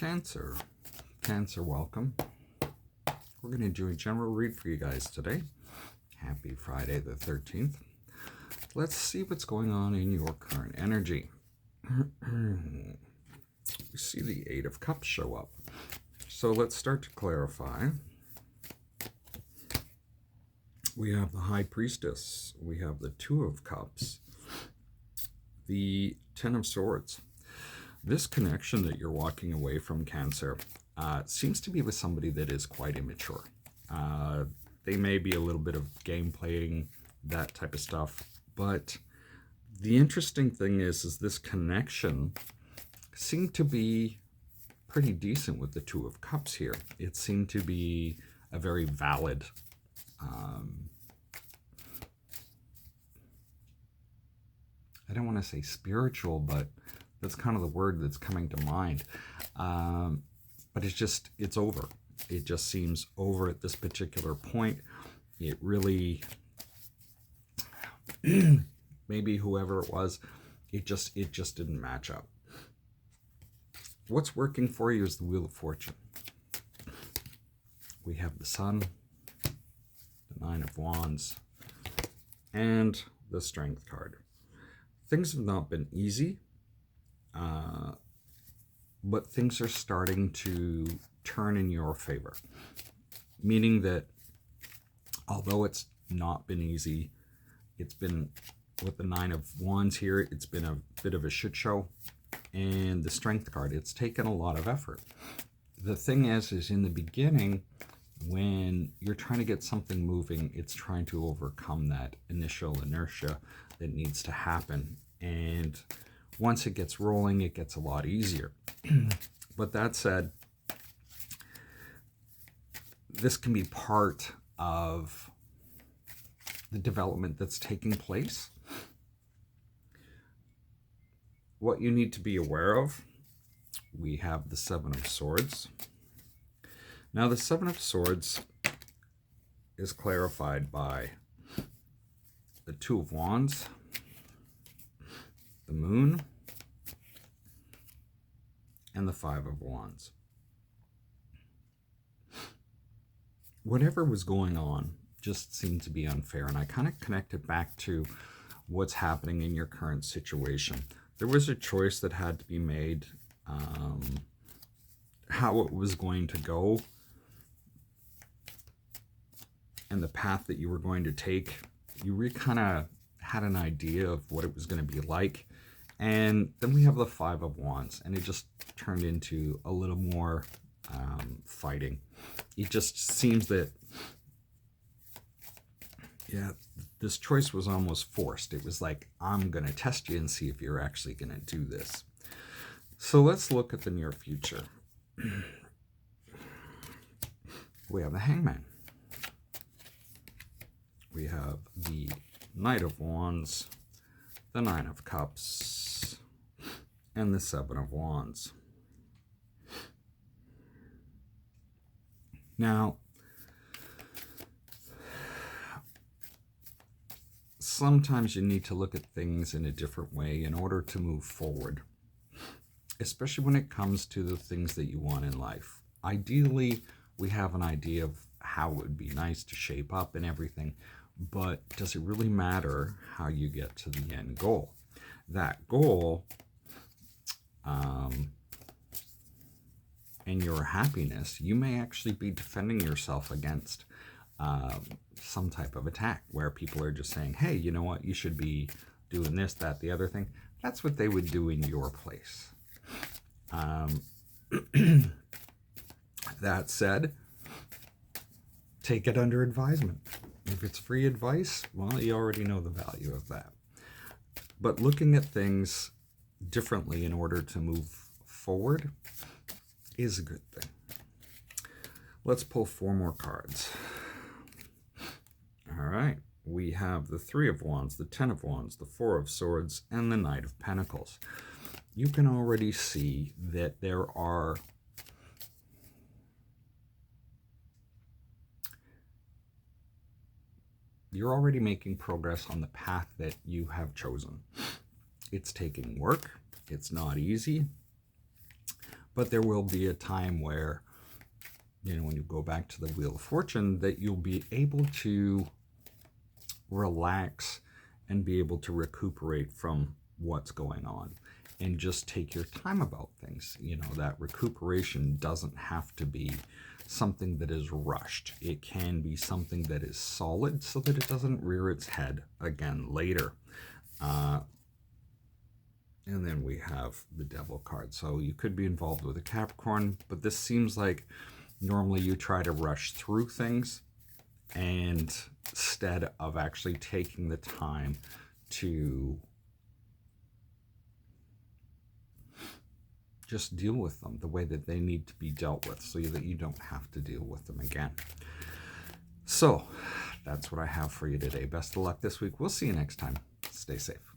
Cancer. Cancer, welcome. We're going to do a general read for you guys today. Happy Friday the 13th. Let's see what's going on in your current energy. We see the Eight of Cups show up. So let's start to clarify. We have the High Priestess. We have the Two of Cups. The Ten of Swords. This connection that you're walking away from, Cancer, seems to be with somebody that is quite immature. They may be a little bit of game playing, that type of stuff. But the interesting thing is this connection seemed to be pretty decent with the Two of Cups here. It seemed to be a very valid I don't want to say spiritual, but that's kind of the word that's coming to mind. But it's over. It just seems over at this particular point. It really, maybe whoever it was, it just didn't match up. What's working for you is the Wheel of Fortune. We have the Sun, the Nine of Wands, and the Strength card. Things have not been easy, but things are starting to turn in your favor. Meaning that although it's not been easy, it's been, with the Nine of Wands here, it's been a bit of a shit show. And the Strength card, it's taken a lot of effort. The thing is in the beginning, when you're trying to get something moving, it's trying to overcome that initial inertia that needs to happen. And once it gets rolling, it gets a lot easier. But that said, this can be part of the development that's taking place. What you need to be aware of, we have the Seven of Swords. Now, the Seven of Swords is clarified by the Two of Wands, the Moon, and the Five of Wands. Whatever was going on just seemed to be unfair, and I kind of connect it back to what's happening in your current situation. There was a choice that had to be made, how it was going to go, and the path that you were going to take. You really kind of had an idea of what it was going to be like. And then we have the Five of Wands, and it just turned into a little more fighting. It just seems that, yeah, this choice was almost forced. It was like, I'm going to test you and see if you're actually going to do this. So let's look at the near future. We have the Hangman. We have the Knight of Wands, the Nine of Cups, and the Seven of Wands. Now, sometimes you need to look at things in a different way in order to move forward, especially when it comes to the things that you want in life. Ideally, we have an idea of how it would be nice to shape up and everything, but does it really matter how you get to the end goal? That goal and your happiness, you may actually be defending yourself against some type of attack where people are just saying, hey, you know what, you should be doing this, that, the other thing. That's what they would do in your place. That said, take it under advisement. If it's free advice, well, you already know the value of that. But looking at things differently in order to move forward is a good thing. Let's pull 4 more cards. All right. We have the Three of Wands, the Ten of Wands, the Four of Swords, and the Knight of Pentacles. You can already see that there are you're already making progress on the path that you have chosen. It's taking work. It's not easy. But there will be a time where, when you go back to the Wheel of Fortune, that you'll be able to relax and be able to recuperate from what's going on and just take your time about things. That recuperation doesn't have to be something that is rushed. It can be something that is solid so that it doesn't rear its head again later. And then we have the Devil card. So you could be involved with a Capricorn, but this seems like normally you try to rush through things, and instead of actually taking the time to just deal with them the way that they need to be dealt with, so that you don't have to deal with them again. So that's what I have for you today. Best of luck this week. We'll see you next time. Stay safe.